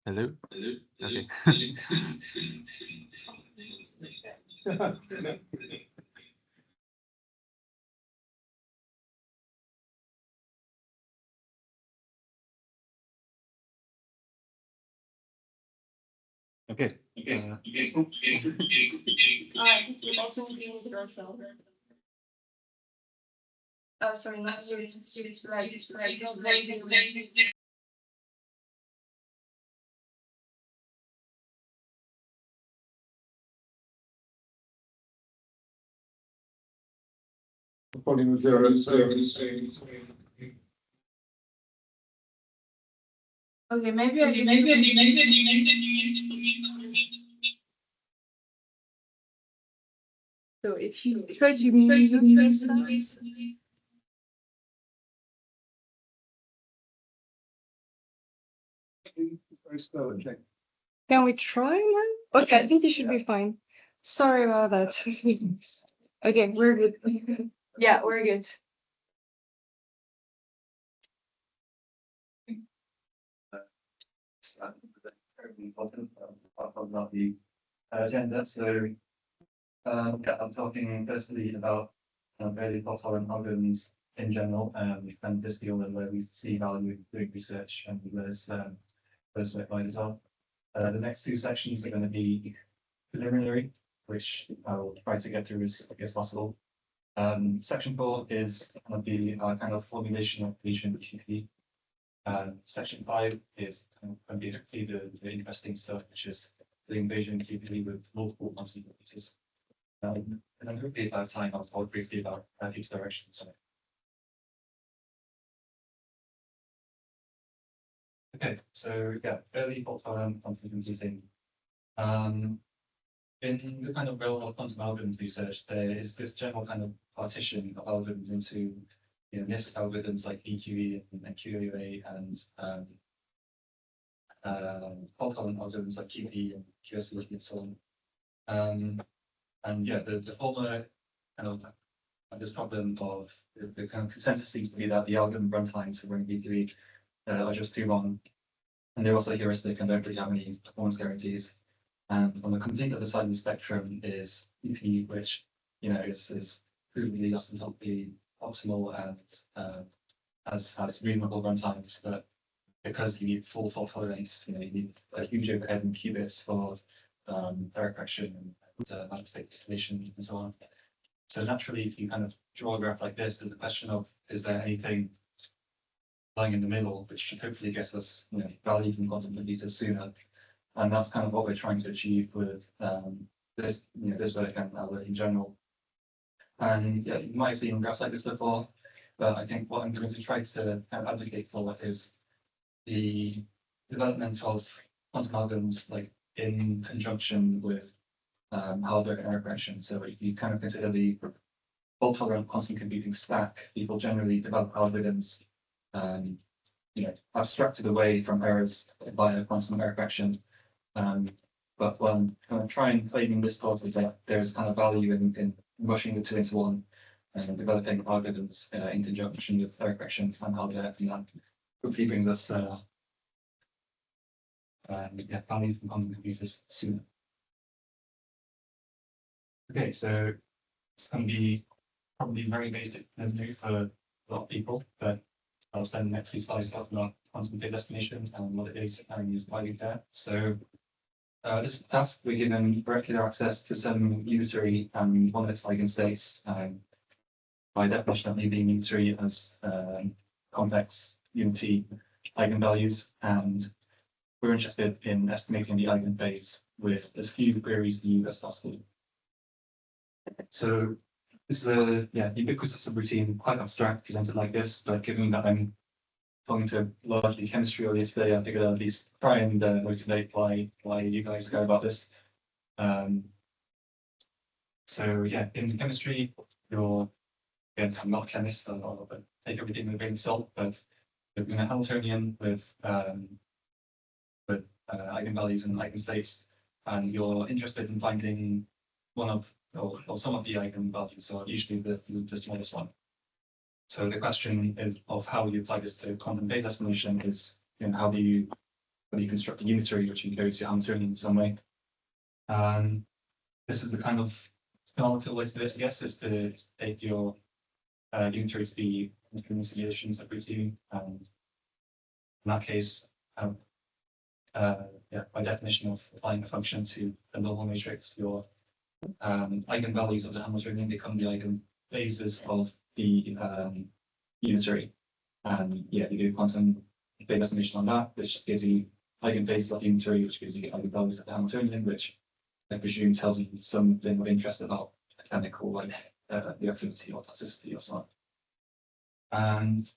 Hello? Okay. Okay. Also deal with yourself. Oh, sorry, not you. It's right. According to zero, Okay, maybe so if you try to mute yourself. very slow and check. Can we try now? Okay, I think you should be fine. Sorry about that. Okay, we're good. Yeah, we're good. Very important about the agenda. So, yeah, I'm talking firstly about very fault-tolerant algorithms in general, and this field and where we see value in doing research, and there's work as well. The next two sections are going to be preliminary, which I will try to get through as quick as possible. Section 4 is going to be our kind of formulation of Bayesian QP. Section 5 is going to be the interesting stuff, which is doing Bayesian QP with multiple quantity pieces. And then hopefully if I have time, I'll talk briefly about each direction. So. Okay, so yeah, early fault-tolerant quantum computing. In the kind of realm of quantum algorithm research, there is this general kind of partition of algorithms into NIST algorithms like EQE and QAA and fault-tolerant algorithms like QP and QSVT and so on. And yeah, the former kind of this problem of the kind of consensus seems to be that the algorithm runtimes for running EQE are just too long, and they're also heuristic and don't really have any performance guarantees. And on the complete other side of the spectrum is EP, which is provably less than optimal and has reasonable runtimes, but because you need full fault tolerance, you need a huge overhead in qubits for error correction and magic state distillation and so on. So naturally, if you kind of draw a graph like this, there's the question of is there anything lying in the middle, which should hopefully get us value from quantum computers sooner. And that's kind of what we're trying to achieve with this work and our work in general. And yeah, you might have seen graphs like this before, but I think what I'm going to try to kind of advocate for is the development of quantum algorithms like in conjunction with hardware error correction. So if you kind of consider the fault-tolerant quantum computing stack, people generally develop algorithms abstracted away from errors via quantum error correction. But what I'm kind of trying claiming this thought is that there's kind of value in mushing the two into one and developing algorithms in conjunction with error correction and hardware, and that hopefully brings us value from quantum computers sooner. Okay, so it's going to be probably very basic and new for a lot of people, but I'll spend the next few slides talking about quantum phase estimations and what it is and why we care. So this task, we're given molecular access to some unitary and one-less eigenstates. By definition, that may be unitary as complex unity eigenvalues, and we're interested in estimating the eigenphase with as few queries to use as possible. So this is a ubiquitous subroutine, quite abstract, presented like this, but given that I'm talking to largely chemistry audience today, I figured I'd at least try and motivate why you guys care about this. So yeah, in chemistry, I'm not a chemist, I'll take everything with a grain of salt, but you're in a Hamiltonian with eigenvalues and eigenstates, and you're interested in finding one of or some of the eigenvalues, so usually the smallest one. So the question is of how you apply this to quantum phase estimation is how do you whether you construct a unitary which encodes your Hamiltonian in some way. This is the kind of canonical way to do it, I guess, is to take your unitary to be Hamiltonian simulations of routine, and in that case, by definition of applying a function to a normal matrix, your eigenvalues of the Hamiltonian become the eigenphases of the unitary. And you do quantum phase estimation on that, which gives you eigenphases of the unitary, which gives you eigenvalues of the Hamiltonian, which I presume tells you something of interest about a chemical, like the affinity or toxicity or so on. And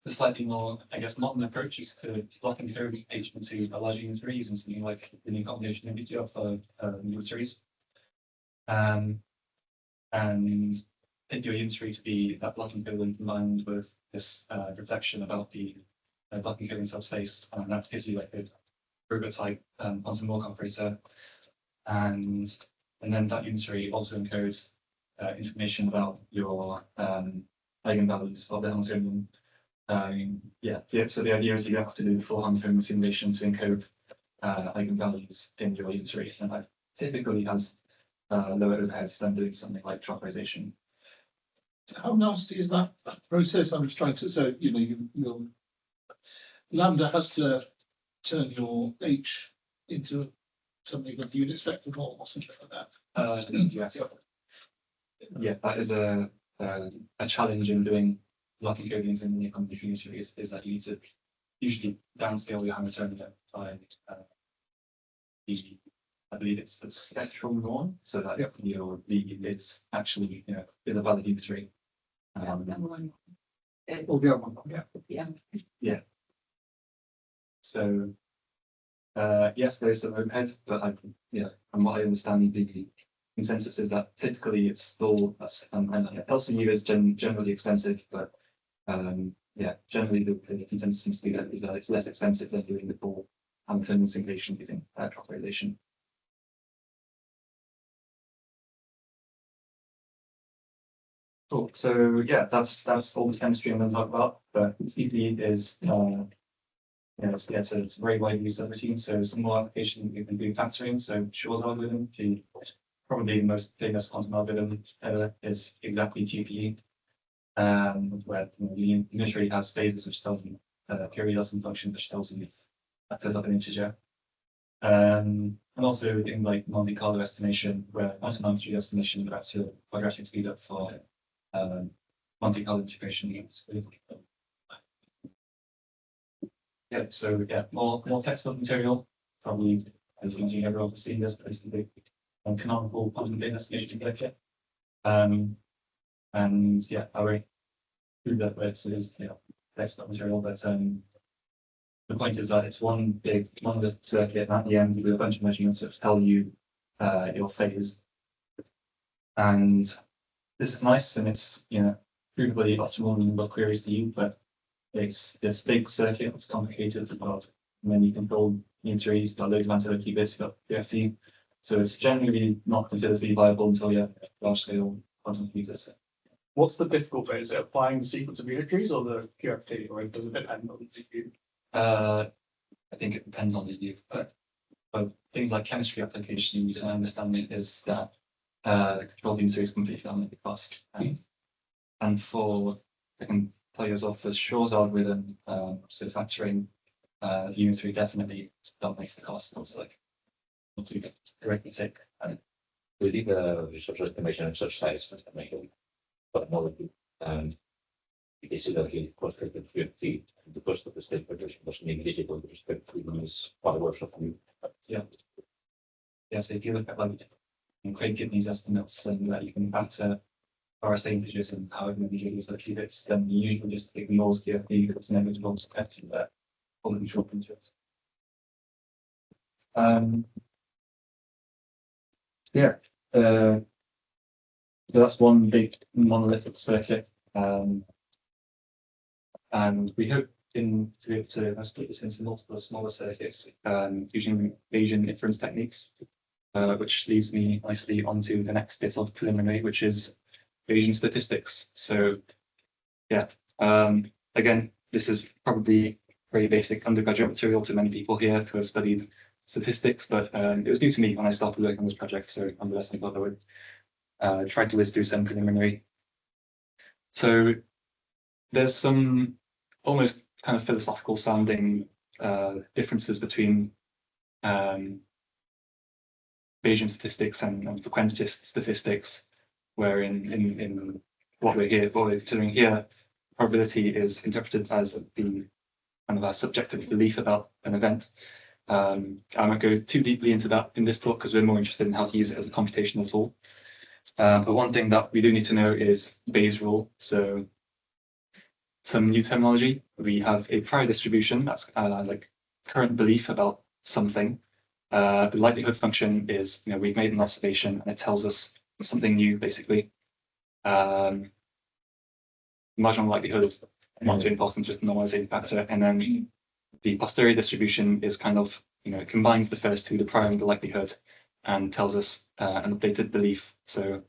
the slightly more, I guess, modern approach is to block and code H into a larger unitary using something like linear combination integer for unitaries. And take your unitary to be that block encoding combined with this reflection about the block encoding subspace, and that gives you like a Rubber type quantum Walk operator, and then that unitary also encodes information about your eigenvalues of the Hamiltonian. So the idea is you have to do the full Hamiltonian simulation to encode eigenvalues in your unitary, and that typically has lower overheads than doing something like tropicalization. So how nasty is that process? I'm just trying to, so your lambda has to turn your H into something with unit vector norm or something like that. Yes. Yeah, that is a challenge in doing block encodings in linear combination unitaries, is that you need to usually downscale your Hamiltonian by I believe it's the spectral norm, so that your V is actually is a valid unitary. Or the other one, Yeah. So yes, there is some overhead, but from what I understand, the consensus is that typically it's still LCU is generally expensive, but generally the consensus seems to be that it's less expensive than doing the full Hamiltonian simulation using tropicalization. Cool. So that's all the chemistry I'm going to talk about. But QP is it's a very widely used subroutine. So some more application we can do factoring. So Shor's algorithm, probably the most famous quantum algorithm is exactly QPE, where the unitary has phases which tell you period and function which tells you that there's up an integer. And also in like Monte Carlo estimation, where quantum magnitude estimation that's a quadratic speedup for Monte Carlo integration. More textbook material. Probably I think everyone has seen this, basically canonical quantum phase estimation collector. And I will prove that this is textbook material, but the point is that it's one big monolith circuit, and at the end with a bunch of measurements which tell you your phase. And this is nice, and it's provably optimal number of queries to you, but it's this big circuit. It's complicated, about many controlled unitaries, got loads of ancillary qubits, got QFT. So it's generally not considered to be viable until you have large scale quantum computers. What's the difficult bit? Is it applying the sequence of unitaries or the QFT, or does it depend on the GPU? I think it depends on the use, but things like chemistry applications and understanding is that the control unitary is completely unknown the cost. And for, I can tell you as well, for Shor's algorithm, so factoring the unitary definitely dominates the cost. It's like not to correctly take. We did a research estimation of such size but molecule, and you see that the cost of the QFT, the cost of the state partition was negligible with respect to these followers of you. So if you look at like Craig Gibney's estimates and that you can factor RSA integers and however many integers are qubits, then you usually just ignores QFT because it's negligible compared to that all the control integers. So that's one big monolithic circuit, and we hope to be able to split this into multiple smaller circuits using Bayesian inference techniques, which leads me nicely onto the next bit of preliminary, which is Bayesian statistics. So again, this is probably very basic undergraduate material to many people here who have studied statistics, but it was new to me when I started working on this project, so nonetheless I thought I would try to whiz through some preliminary. So there's some almost kind of philosophical sounding differences between Bayesian statistics and frequentist statistics, where in what we're considering here, probability is interpreted as the kind of our subjective belief about an event. I won't go too deeply into that in this talk because we're more interested in how to use it as a computational tool. But one thing that we do need to know is Bayes' rule. So some new terminology. We have a prior distribution that's like current belief about something. The likelihood function is, we've made an observation and it tells us something new, basically. Marginal likelihood is not too important, just a normalizing factor. And then the posterior distribution is kind of, it combines the first two, the prior and the likelihood, and tells us an updated belief. So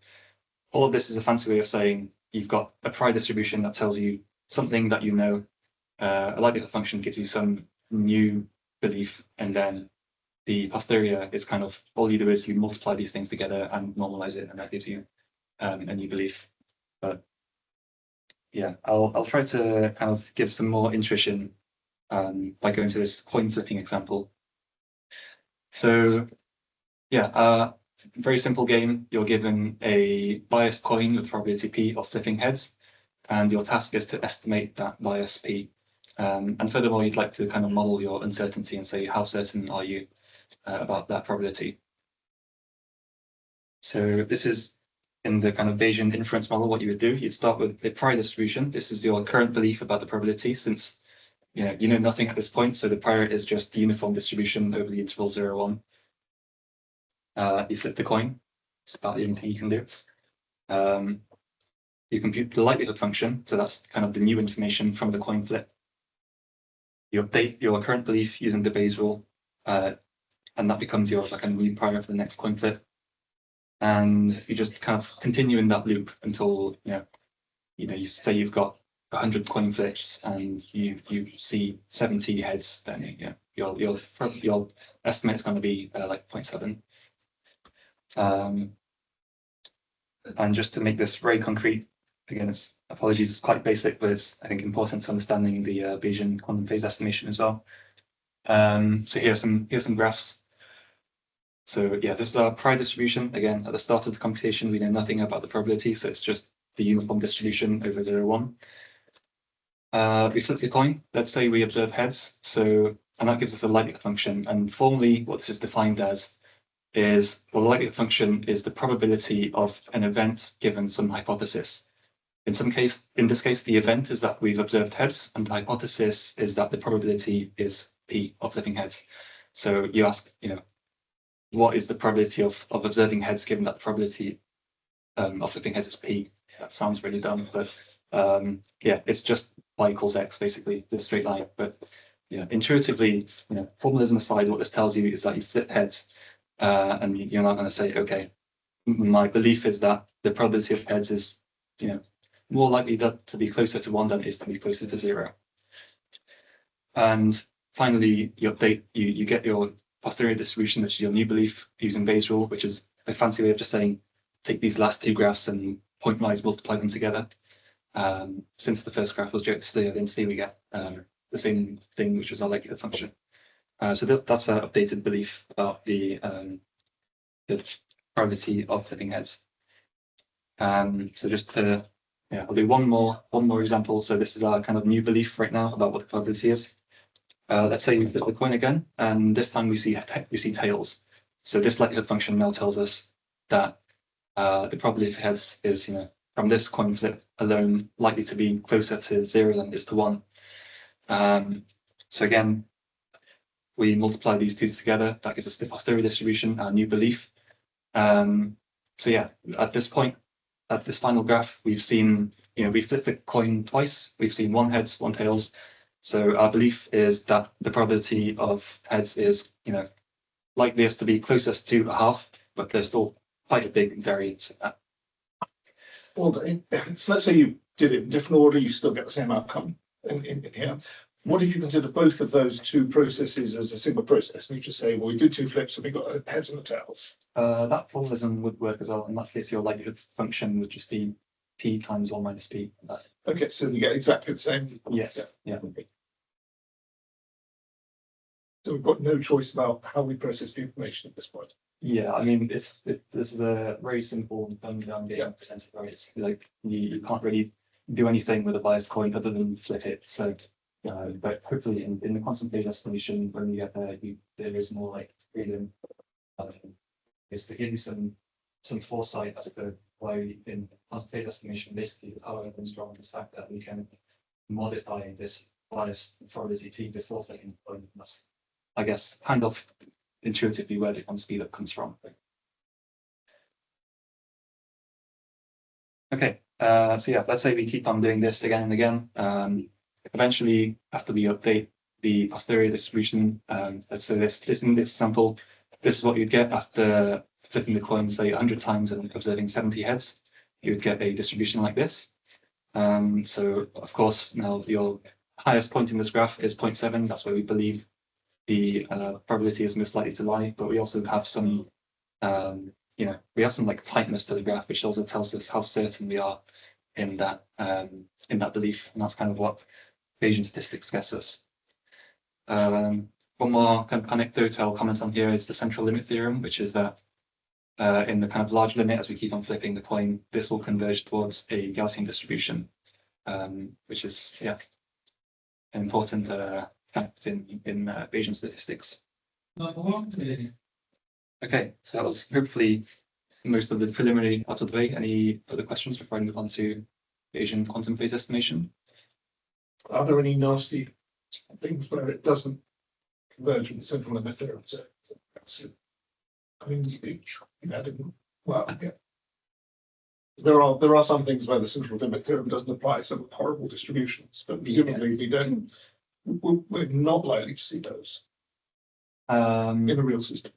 all of this is a fancy way of saying you've got a prior distribution that tells you something that you know, a likelihood function gives you some new belief, and then the posterior is kind of, all you do is you multiply these things together and normalize it, and that gives you a new belief. But yeah, I'll try to kind of give some more intuition by going to this coin flipping example. So yeah, very simple game. You're given a biased coin with probability P of flipping heads, and your task is to estimate that bias P. And furthermore, you'd like to kind of model your uncertainty and say, how certain are you about that probability? So this is in the kind of Bayesian inference model. What you would do, you'd start with a prior distribution. This is your current belief about the probability, since you know nothing at this point. So the prior is just the uniform distribution over the interval 0, 1. You flip the coin. It's about the only thing you can do. You compute the likelihood function. So that's kind of the new information from the coin flip. You update your current belief using the Bayes rule, and that becomes your like a new prior for the next coin flip. And you just kind of continue in that loop until you say you've got 100 coin flips and you see 70 heads. Then your estimate is going to be like 0.7. And just to make this very concrete, again, apologies, it's quite basic, but it's I think important to understanding the Bayesian quantum phase estimation as well. So here's some graphs. So yeah, this is our prior distribution. Again, at the start of the computation, we know nothing about the probability, so it's just the uniform distribution over 0, 1. We flip the coin. Let's say we observe heads. And that gives us a likelihood function. And formally, what this is defined as is, well, the likelihood function is the probability of an event given some hypothesis. In this case, the event is that we've observed heads, and the hypothesis is that the probability is P of flipping heads. So you ask, what is the probability of observing heads given that the probability of flipping heads is P? That sounds really dumb, but yeah, it's just y equals x, basically, this straight line. But intuitively, formalism aside, what this tells you is that you flip heads, and you're not going to say, okay, my belief is that the probability of heads is, more likely to be closer to 1 than it is to be closer to 0. And finally, you get your posterior distribution, which is your new belief using Bayes' rule, which is a fancy way of just saying, take these last two graphs and pointwise multiply them together. Since the first graph was just the identity, we get the same thing, which was our likelihood function. So that's our updated belief about the probability of flipping heads. So just to, I'll do one more example. So this is our kind of new belief right now about what the probability is. Let's say we flip the coin again, and this time we see tails. So this likelihood function now tells us that the probability of heads is, from this coin flip alone, likely to be closer to 0 than it is to 1. So again, we multiply these two together. That gives us the posterior distribution, our new belief. So yeah, at this point, at this final graph, we've seen, we flipped the coin twice. We've seen 1 heads, 1 tails. So our belief is that the probability of heads is, likeliest to be closest to 1/2, but there's still quite a big variance in that. Well, so let's say you did it in different order, you still get the same outcome in here. What if you consider both of those two processes as a single process? And you just say, well, we did two flips and we got a heads and a tails. That formalism would work as well. In that case, your likelihood function would just be p times 1 minus p. Okay, so you get exactly the same. Yes, yeah. So we've got no choice about how we process the information at this point. Yeah, I mean, this is a very simple thing that I'm being presented, right? It's like you can't really do anything with a biased coin other than flip it. So, but hopefully in the quantum phase estimation, when you get there, there is more like freedom. It's to give you some foresight as to why in quantum phase estimation, basically the power comes from the fact that we can modify this biased probability to this fourth flicking point. That's, I guess, kind of intuitively where the quantum speed up comes from. Okay, so yeah, let's say we keep on doing this again and again. Eventually, after we update the posterior distribution, let's say this in this example, this is what you'd get after flipping the coin, say 100 times and observing 70 heads. You would get a distribution like this. So of course, now your highest point in this graph is 0.7. That's where we believe the probability is most likely to lie, but we also have some, we have some like tightness to the graph, which also tells us how certain we are in that belief, and that's kind of what Bayesian statistics gets us. One more kind of anecdote I'll comment on here is the central limit theorem, which is that in the kind of large limit, as we keep on flipping the coin, this will converge towards a Gaussian distribution, which is an important fact in Bayesian statistics. Okay, so that was hopefully most of the preliminary out of the way. Any further questions before I move on to Bayesian quantum phase estimation? Are there any nasty things where it doesn't converge with the central limit theorem? So, I mean, well, yeah. There are some things where the central limit theorem doesn't apply, some horrible distributions, but presumably we don't. We're not likely to see those in a real system.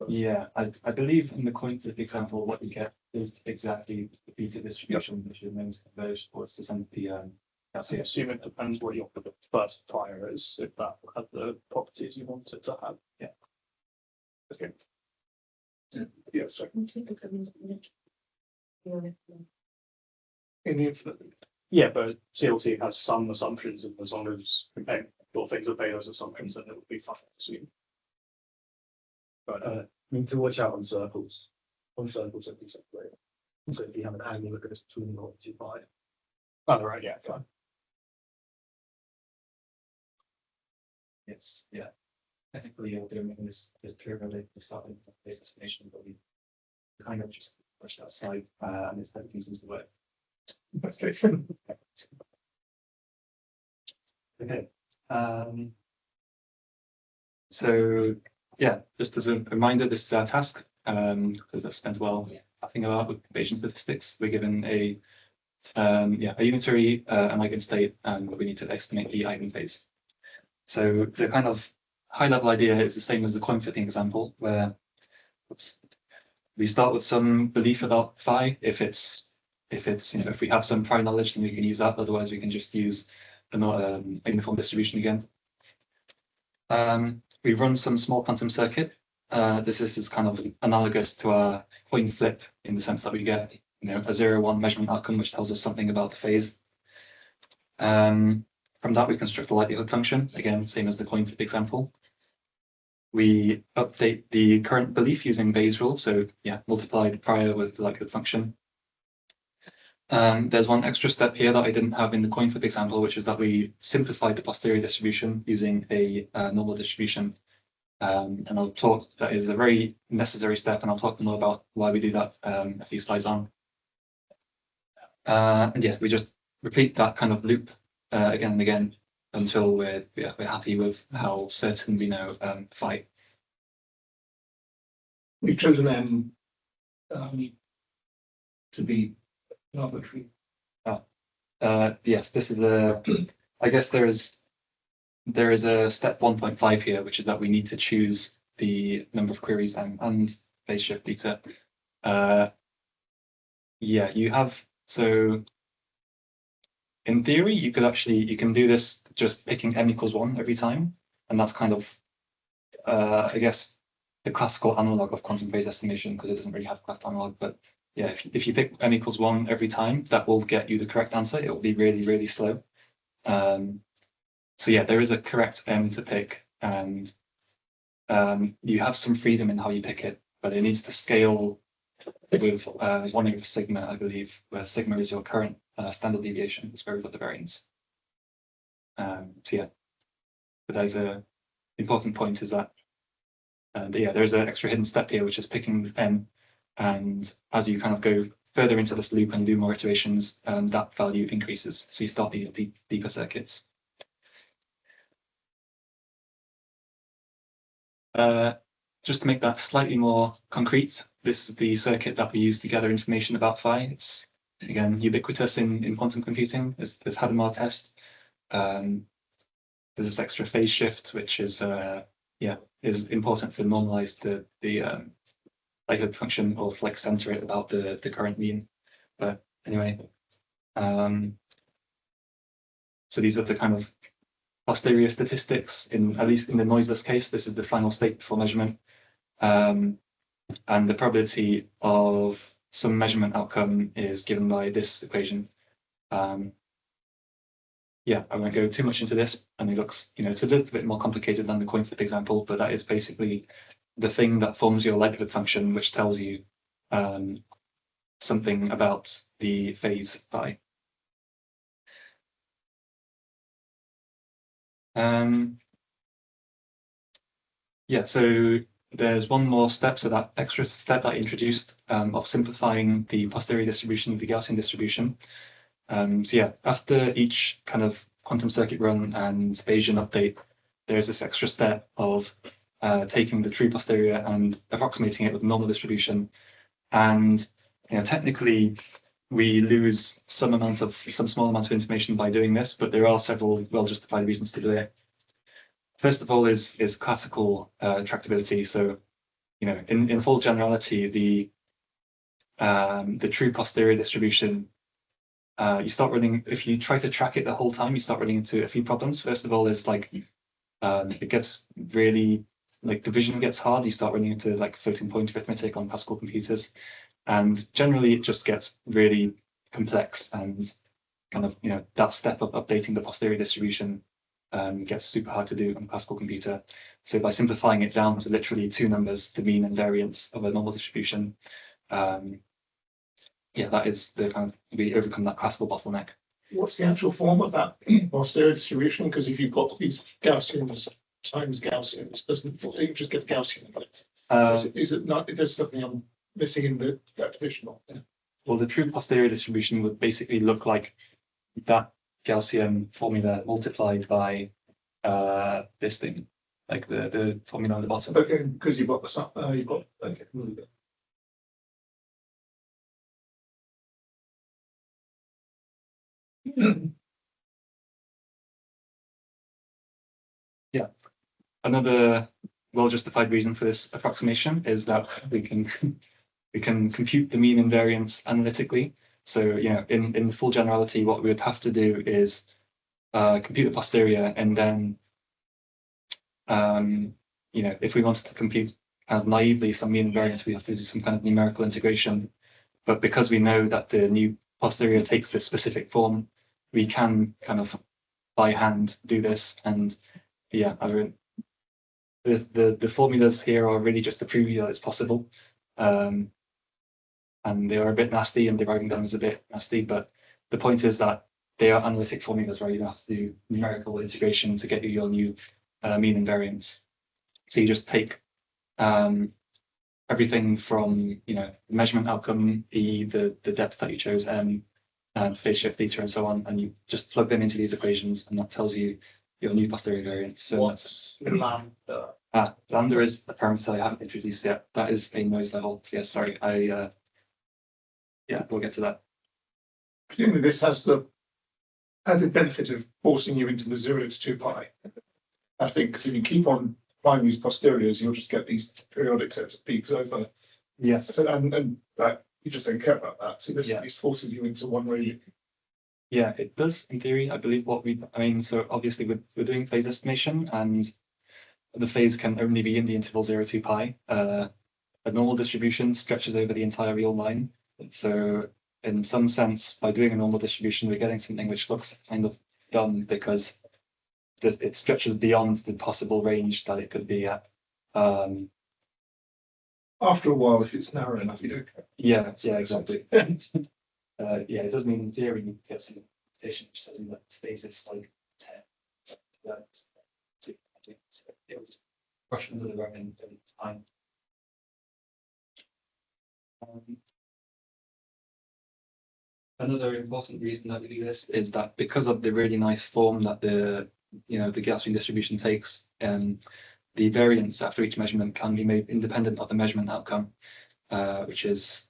Yeah, I believe in the coin flip example, what you get is exactly the beta distribution, which is known to converge towards the I assume it depends what your first tire is, if that has the properties you want it to have. Yeah. Okay. Yes. In the infinite. Yeah, but CLT has some assumptions, and as long as your things obey those assumptions, then it would be fine to assume. But need to watch out on circles. On circles that we separate. So if you have an angle that goes between 0 and 2 pi. oh, right, yeah, fine. Yes, yeah. Technically, you're doing this pyramid to start with base estimation, but we kind of just push that aside, and it's that seems to work. Okay. So yeah, just as a reminder, this is our task. Because I've spent a while thinking about with Bayesian statistics, we're given a unitary and eigenstate, and we need to estimate the eigenphase. So the kind of high-level idea is the same as the coin flipping example, where we start with some belief about phi. If we have some prior knowledge, then we can use that. Otherwise, we can just use a uniform distribution again. We run some small quantum circuit. This is kind of analogous to our coin flip in the sense that we get a 0-1 measurement outcome, which tells us something about the phase. From that, we construct a likelihood function, again, same as the coin flip example. We update the current belief using Bayes' rule, so yeah, multiply the prior with the likelihood function. There's one extra step here that I didn't have in the coin flip example, which is that we simplified the posterior distribution using a normal distribution. And that is a very necessary step, and I'll talk more about why we do that a few slides on. And yeah, we just repeat that kind of loop again and again until we're happy with how certain we know phi. We've chosen M to be an arbitrary. Yes, this is I guess there is a step 1.5 here, which is that we need to choose the number of queries and phase shift theta. Yeah, you have, so in theory, you can do this just picking m equals 1 every time, and that's kind of, I guess, the classical analog of quantum phase estimation, because it doesn't really have classical analog. But yeah, if you pick m equals 1 every time, that will get you the correct answer. It will be really, really slow. So yeah, there is a correct m to pick, and you have some freedom in how you pick it, but it needs to scale with 1 over sigma, I believe, where sigma is your current standard deviation, the square root of the variance. So yeah, but there's a important point is that yeah, there's an extra hidden step here, which is picking m, and as you kind of go further into this loop and do more iterations, that value increases. So you start the deeper circuits. Just to make that slightly more concrete, this is the circuit that we use to gather information about phi. It's, again, ubiquitous in quantum computing. There's Hadamard test. There's this extra phase shift, which is yeah, is important to normalize the likelihood function, or like center it about the current mean. But anyway, so these are the kind of posterior statistics. At least in the noiseless case, this is the final state before measurement. And the probability of some measurement outcome is given by this equation. Yeah, I won't go too much into this, and it looks, it's a little bit more complicated than the coin flip example, but that is basically the thing that forms your likelihood function, which tells you something about the phase phi. Yeah, so there's one more step, so that extra step I introduced of simplifying the posterior distribution of the Gaussian distribution. So yeah, after each kind of quantum circuit run and Bayesian update, there's this extra step of taking the true posterior and approximating it with normal distribution. And technically, we lose some small amount of information by doing this, but there are several well-justified reasons to do it. First of all is classical tractability. So, in full generality, the true posterior distribution, you start running, if you try to track it the whole time, you start running into a few problems. First of all, is like it gets really, like, division gets hard. You start running into like floating point arithmetic on classical computers, and generally it just gets really complex, and kind of that step of updating the posterior distribution gets super hard to do on a classical computer. So by simplifying it down to literally two numbers, the mean and variance of a normal distribution, yeah, that is the kind of, we overcome that classical bottleneck. What's the actual form of that posterior distribution? Because if you've got these Gaussians times Gaussians, doesn't you just get Gaussian effect? Is it not? There's something I'm missing in that divisional. Yeah. Well, the true posterior distribution would basically look like that Gaussian formula multiplied by this thing, like the formula on the bottom. Okay, because you've got the sum. You've got okay. Yeah, another well-justified reason for this approximation is that we can compute the mean and variance analytically. So in full generality, what we would have to do is compute the posterior, and then if we wanted to compute kind of naively some mean and variance, we have to do some kind of numerical integration. But because we know that the new posterior takes this specific form, we can kind of by hand do this. And yeah, the formulas here are really just to prove that it's possible. And they are a bit nasty, and deriving them is a bit nasty, but the point is that they are analytic formulas where you don't have to do numerical integration to get you your new mean and variance. So you just take everything from measurement outcome, E, the depth that you chose, M, phase shift theta, and so on, and you just plug them into these equations, and that tells you your new posterior variance. So what's lambda? Lambda is a parameter I haven't introduced yet. That is a noise level. Yes, sorry, yeah, we'll get to that. Presumably, this has the added benefit of forcing you into the 0 to 2 pi. I think because if you keep on applying these posteriors, you'll just get these periodic sets of peaks over. Yes. And that you just don't care about that. So this forces you into one regime. Yeah, it does in theory. I believe so obviously we're doing phase estimation, and the phase can only be in the interval 0 to pi. A normal distribution stretches over the entire real line. So in some sense, by doing a normal distribution, we're getting something which looks kind of dumb because it stretches beyond the possible range that it could be at. After a while, if it's narrow enough, you don't care. Yeah, exactly. Yeah, it does mean in theory you get some computation which says that phase is like 10. So it will just rush into the rug in time. Another important reason that we do this is that because of the really nice form that the Gaussian distribution takes, the variance after each measurement can be made independent of the measurement outcome, which is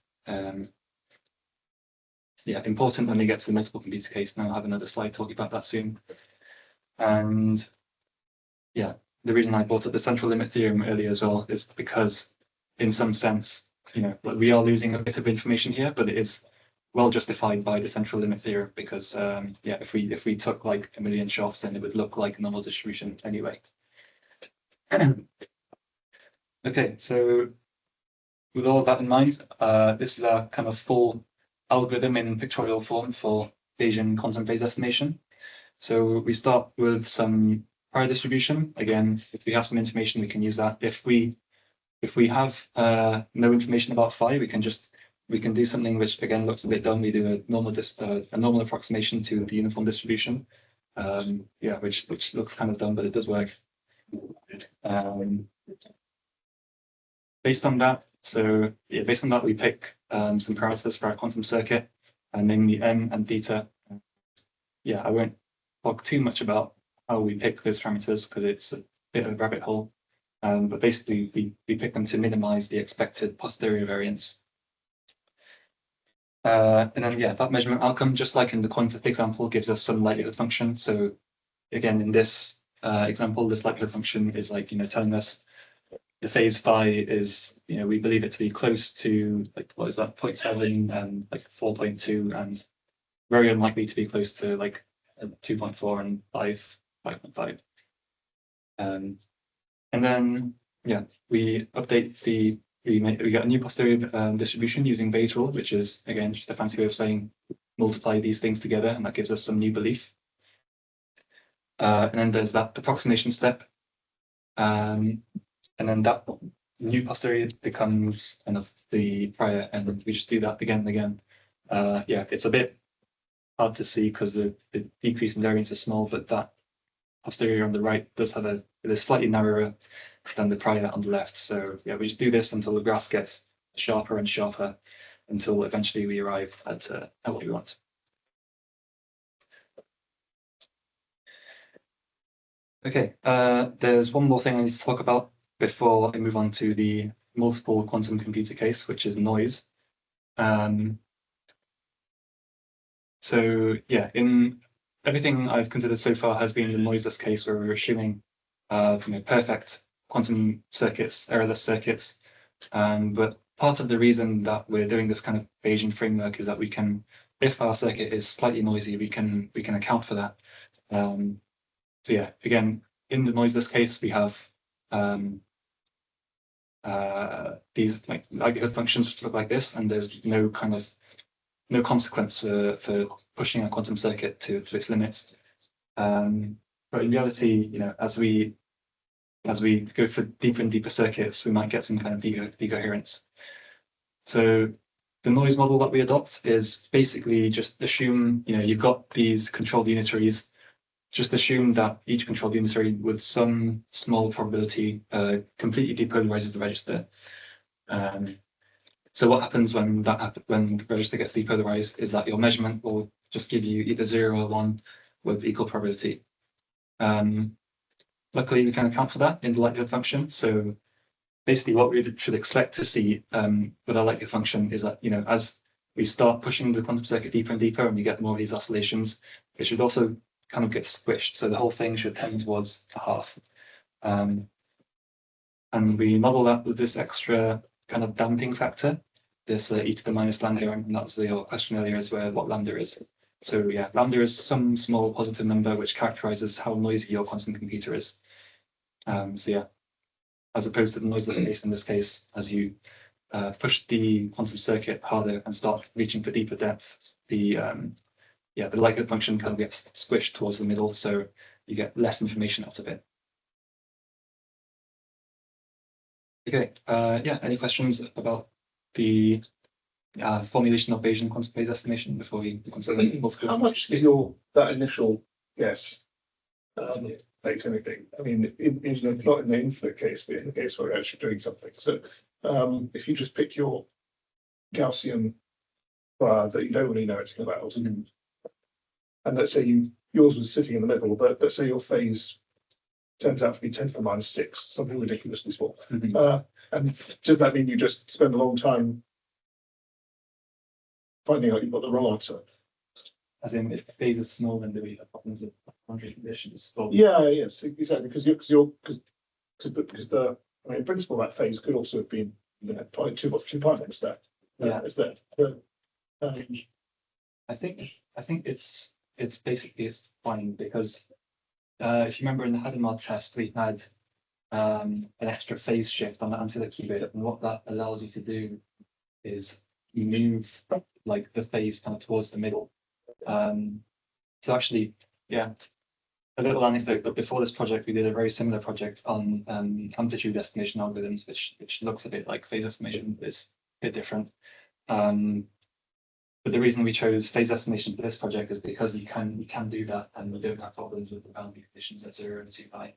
important when we get to the multiple computer case. Now I'll have another slide talking about that soon. And yeah, the reason I brought up the central limit theorem earlier as well is because in some sense, we are losing a bit of information here, but it is well justified by the central limit theorem because if we took like a million shafts, then it would look like a normal distribution anyway. Okay, so with all of that in mind, this is a kind of full algorithm in pictorial form for Bayesian quantum phase estimation. So we start with some prior distribution. Again, if we have some information, we can use that. If we have no information about phi, we can do something which again looks a bit dumb. We do a normal approximation to the uniform distribution. Which looks kind of dumb, but it does work. Based on that, we pick some parameters for our quantum circuit, and namely m and theta. I won't talk too much about how we pick those parameters because it's a bit of a rabbit hole. But basically, we pick them to minimize the expected posterior variance. And then, that measurement outcome, just like in the coin flip example, gives us some likelihood function. So again, in this example, this likelihood function is like, telling us the phase phi is, we believe it to be close to, like, what is that, 0.7 and like 4.2, and very unlikely to be close to like 2.4 and 5.5. And then, we update we get a new posterior distribution using Bayes' rule, which is again just a fancy way of saying multiply these things together, and that gives us some new belief. And then there's that approximation step, and then that new posterior becomes kind of the prior, and we just do that again and again. It's a bit hard to see because the decrease in variance is small, but that posterior on the right does have it is slightly narrower than the prior on the left. So we just do this until the graph gets sharper and sharper until eventually we arrive at what we want. Okay, there's one more thing I need to talk about before I move on to the multiple quantum computer case, which is noise. In everything I've considered so far has been the noiseless case where we're assuming perfect quantum circuits, errorless circuits. But part of the reason that we're doing this kind of Bayesian framework is that we can, if our circuit is slightly noisy, we can account for that. Again, in the noiseless case, we have these like likelihood functions which look like this, and there's no consequence for pushing a quantum circuit to its limits. But in reality, as we go for deeper and deeper circuits, we might get some kind of decoherence. So the noise model that we adopt is basically just assume, you've got these controlled unitaries, just assume that each controlled unitary with some small probability completely depolarizes the register. So what happens when when the register gets depolarized is that your measurement will just give you either 0 or 1 with equal probability. Luckily, we can account for that in the likelihood function. So basically what we should expect to see with our likelihood function is that, as we start pushing the quantum circuit deeper and deeper and we get more of these oscillations, it should also kind of get squished. So the whole thing should tend towards a half. And we model that with this extra kind of damping factor, this e to the minus lambda, and that was your question earlier as well, what lambda is. So yeah, lambda is some small positive number which characterizes how noisy your quantum computer is. So yeah, as opposed to the noiseless case in this case, as you push the quantum circuit harder and start reaching for deeper depth, the likelihood function kind of gets squished towards the middle, so you get less information out of it. Okay, yeah, any questions about the formulation of Bayesian quantum phase estimation before we consider multiple? How much is that initial guess makes anything? I mean, not in the infinite case, but in the case where you're actually doing something. So if you just pick your Gaussian bar that you don't really know anything about, and let's say yours was sitting in the middle, but let's say your phase turns out to be 10 to the minus 6, something ridiculously small. And does that mean you just spend a long time finding out you've got the wrong answer? As in, if the phase is small, then do we have problems with boundary conditions? Or... Yeah, yes, exactly. Because the I mean, in principle, that phase could also have been probably two planets there. Yeah, is there? But, I think it's basically fine because if you remember in the Hadamard test, we had an extra phase shift on the ancillary qubit, and what that allows you to do is move like the phase kind of towards the middle. So actually, yeah, a little anecdote, but before this project, we did a very similar project on amplitude estimation algorithms, which looks a bit like phase estimation, but it's a bit different. But the reason we chose phase estimation for this project is because you can do that, and we don't have problems with the boundary conditions at 0 and 2 pi.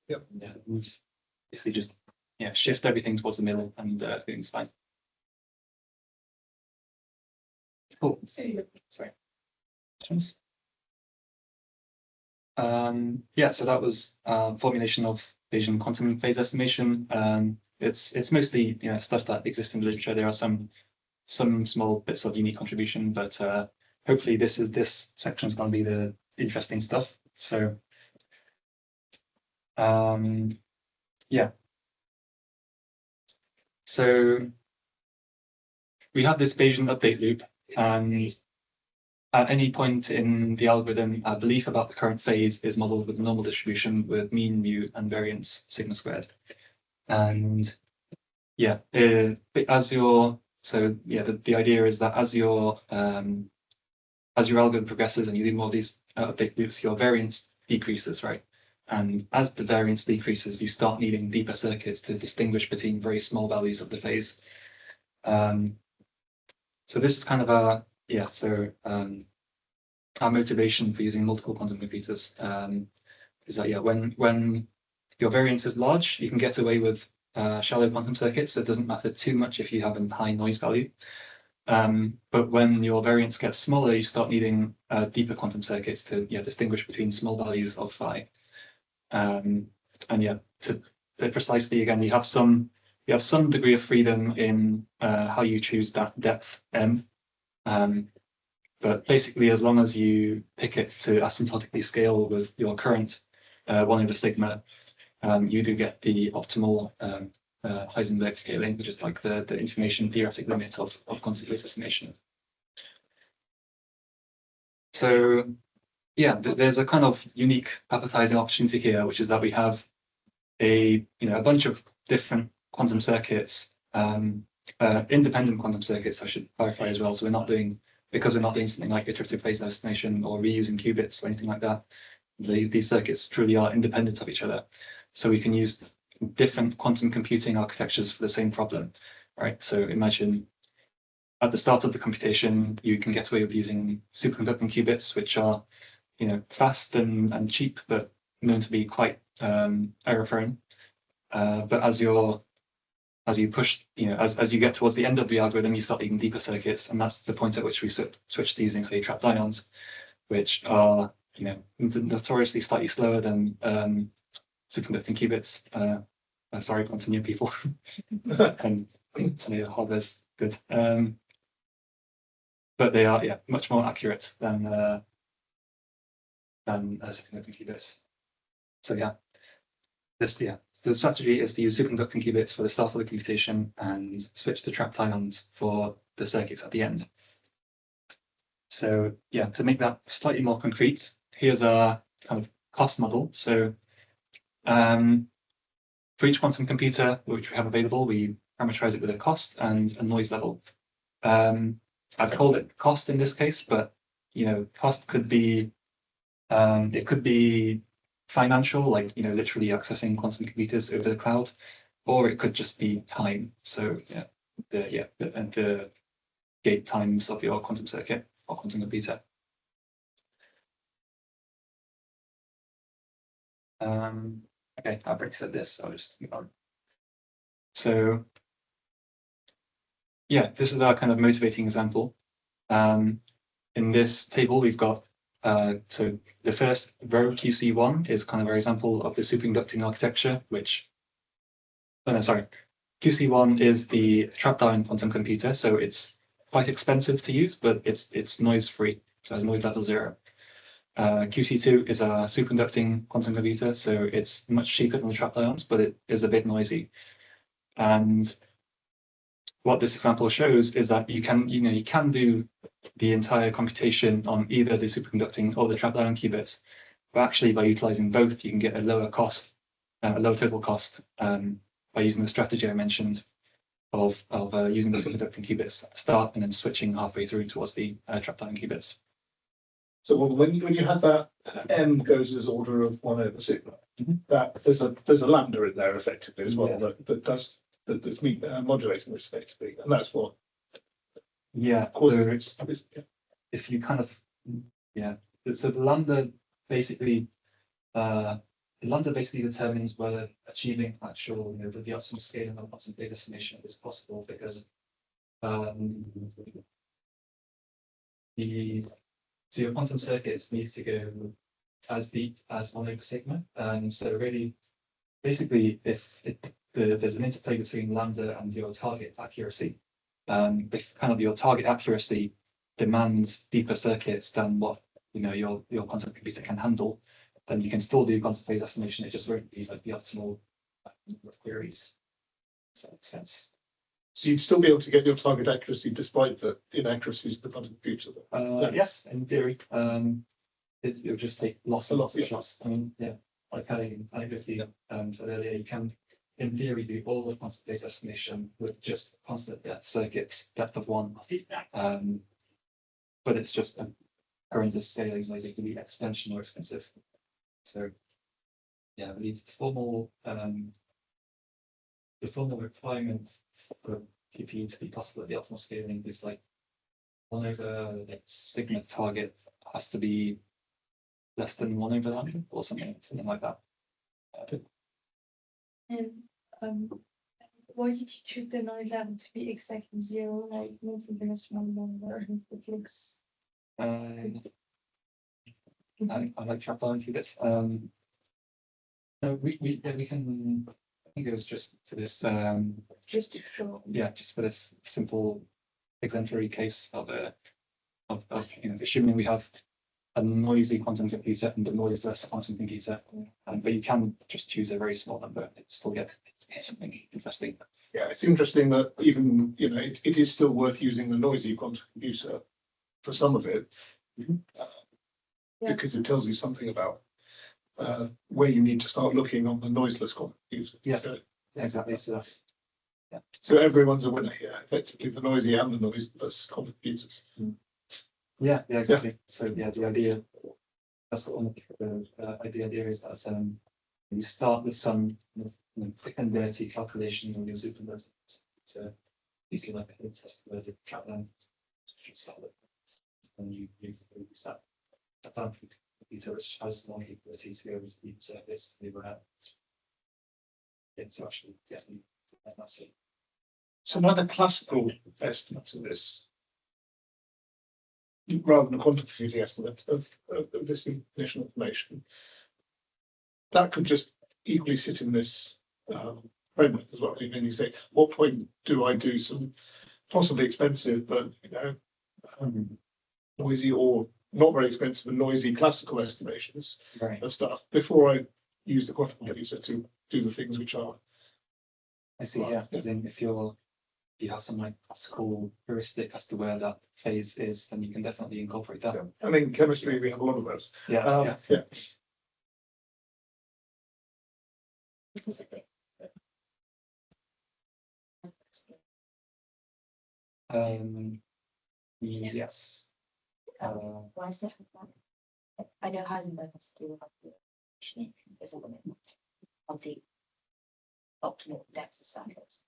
Yep. Yeah, we've basically just shift everything towards the middle, and everything's fine. Cool. Sorry. Questions? Yeah, so that was formulation of Bayesian quantum phase estimation. It's mostly stuff that exists in the literature. There are some small bits of unique contribution, but hopefully this section is going to be the interesting stuff. So yeah. So we have this Bayesian update loop, and at any point in the algorithm, a belief about the current phase is modeled with a normal distribution with mean, mu, and variance sigma squared. And yeah, the idea is that as your algorithm progresses and you do more of these update loops, your variance decreases, right? And as the variance decreases, you start needing deeper circuits to distinguish between very small values of the phase. So this is kind of our motivation for using multiple quantum computers is that when your variance is large, you can get away with shallow quantum circuits. So it doesn't matter too much if you have a high noise value. But when your variance gets smaller, you start needing deeper quantum circuits to distinguish between small values of phi. And to precisely again, you have some degree of freedom in how you choose that depth m. But basically, as long as you pick it to asymptotically scale with your current 1/sigma, you do get the optimal Heisenberg scaling, which is like the information theoretic limit of quantum phase estimation. So yeah, there's a kind of unique appetizing opportunity here, which is that we have a bunch of different quantum circuits, independent quantum circuits, I should clarify as well. So because we're not doing something like iterative phase estimation or reusing qubits or anything like that, these circuits truly are independent of each other. So we can use different quantum computing architectures for the same problem, right? So imagine at the start of the computation, you can get away with using superconducting qubits, which are fast and cheap, but known to be quite error prone. But as you push, as you get towards the end of the algorithm, you start needing deeper circuits, and that's the point at which we switch to using, say, trapped ions, which are notoriously slightly slower than superconducting qubits. Sorry, quantum new people, and hardware's good, but they are much more accurate than superconducting qubits. So yeah. So the strategy is to use superconducting qubits for the start of the computation and switch to trapped ions for the circuits at the end. So yeah, to make that slightly more concrete, here's our kind of cost model. So for each quantum computer which we have available, we parameterize it with a cost and a noise level. I've called it cost in this case, but cost could be it could be financial, like literally accessing quantum computers over the cloud, or it could just be time. So the gate times of your quantum circuit or quantum computer. Okay, I've already said this, so I'll just move on. So yeah, this is our kind of motivating example. In this table, we've got so the first row QC1 is kind of our example of the superconducting architecture, which QC1 is the trapped ion quantum computer, so it's quite expensive to use, but it's noise free, so it has noise level 0. QC2 is a superconducting quantum computer, so it's much cheaper than the trapped ions, but it is a bit noisy. And what this example shows is that you can do the entire computation on either the superconducting or the trapped ion qubits, but actually by utilizing both, you can get a lower cost, a lower total cost by using the strategy I mentioned of using the superconducting qubits at the start and then switching halfway through towards the trapped ion qubits. So when you had that m goes as order of 1 over sigma, that there's a lambda in there effectively as well, Yes. that's modulating this effectively, and that's what causes if you kind of so the lambda basically determines whether achieving actual the optimal scaling of optimal phase estimation is possible, because so your quantum circuits need to go as deep as 1 over sigma. So really, basically, if there's an interplay between lambda and your target accuracy, if kind of your target accuracy demands deeper circuits than what your quantum computer can handle, then you can still do quantum phase estimation. It just won't be like the optimal number of queries. Does that make sense? So you'd still be able to get your target accuracy despite the inaccuracies of the quantum computer. Yes, in theory. It'll just take lots and lots of shots. I mean, like I briefly said earlier, you can, in theory, do all the quantum phase estimation with just constant depth circuits, depth of 1. But it's just a horrendous scaling, basically exponential more expensive. So I believe the formal requirement for QP to be possible at the optimal scaling is like 1 over sigma target has to be less than 1 over lambda or something like that. And why did you choose the noise level to be exactly 0, like not even a small number? It looks. I like trapped ion qubits. No, we can. I think it was just for this. Just to show. Just for this simple exemplary case of assuming we have a noisy quantum computer and a noiseless quantum computer, but you can just choose a very small number and still get something interesting. Yeah, it's interesting that even it is still worth using the noisy quantum computer for some of it, because it tells you something about where you need to start looking on the noiseless quantum computer. Yeah, exactly. So that's so everyone's a winner here, effectively, the noisy and the noiseless quantum computers. Yeah, exactly. So the idea, that's the one. The idea is that you start with some quick and dirty calculations on your superconductor. So using like a test where the trap line start with, and you use that computer which has more capability to go into the surface to move around. So actually, that's it. So another classical estimate of this, rather than a quantum computing estimate of this initial information, that could just equally sit in this framework as well. And you say, what point do I do some possibly expensive, but noisy or not very expensive and noisy classical estimations of stuff before I use the quantum computer to do the things which are. I see. Yeah, as in if you're you have some like classical heuristic as to where that phase is, then you can definitely incorporate that. Yeah. I mean, chemistry, we have a lot of those. Yeah, Yeah. This is a bit. Yes. Why is that? I know Heisenberg has to do with the is a limit of the optimal depth of cycles.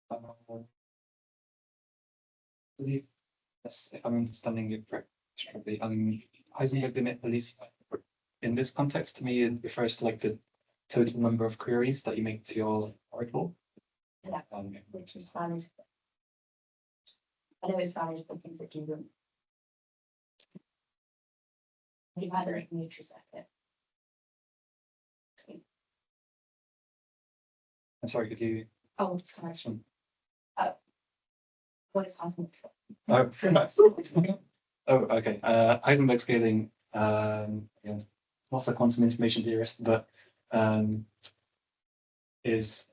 I believe, yes, if I'm understanding you correctly, Heisenberg limit, at least in this context, to me, it refers to like the total number of queries that you make to your oracle. Yeah, which is valid. I know it's valid for things that do them. You've had a neutral circuit. I'm sorry, could you? Oh, sorry. Next one. What is Heisenberg? Oh, okay. Heisenberg scaling, yeah, not a quantum information theorist, but is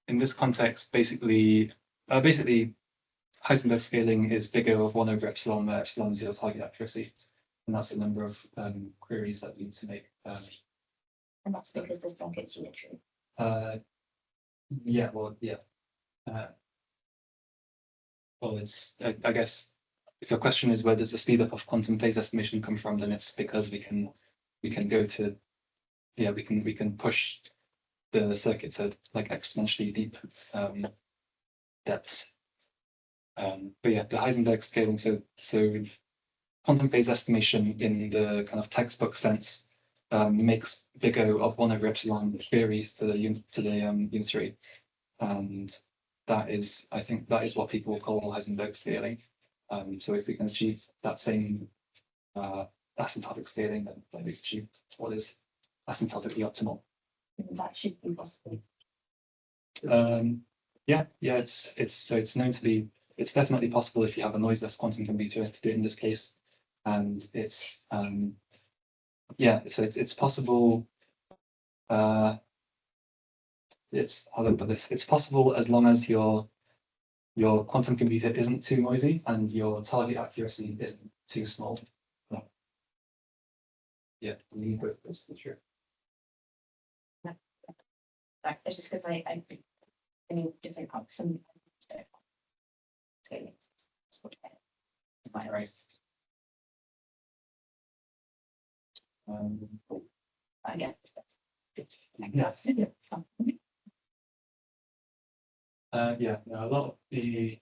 in this context basically Heisenberg scaling is big O of 1 over epsilon, where epsilon is your target accuracy, and that's the number of queries that we need to make. And that's because this circuit geometry. Yeah, well, yeah. Well, it's I guess if your question is where does the speed up of quantum phase estimation come from, then it's because we can go to, yeah, we can push the circuit to like exponentially deep depths. But yeah, the Heisenberg scaling, so quantum phase estimation in the kind of textbook sense makes big O of 1 over epsilon queries to the unitary, and that is, I think, that is what people will call Heisenberg scaling. So if we can achieve that same asymptotic scaling, then we've achieved what is asymptotically optimal. That should be possible. Yeah, it's known to be, it's definitely possible if you have a noiseless quantum computer to do it in this case, and it's yeah, so it's possible. It's, how do I put this? It's possible as long as your quantum computer isn't too noisy and your target accuracy isn't too small. Yeah, these both is true. Sorry, it's just because I mean different some scaling. Right. I get Yeah. Yeah, no, a lot of the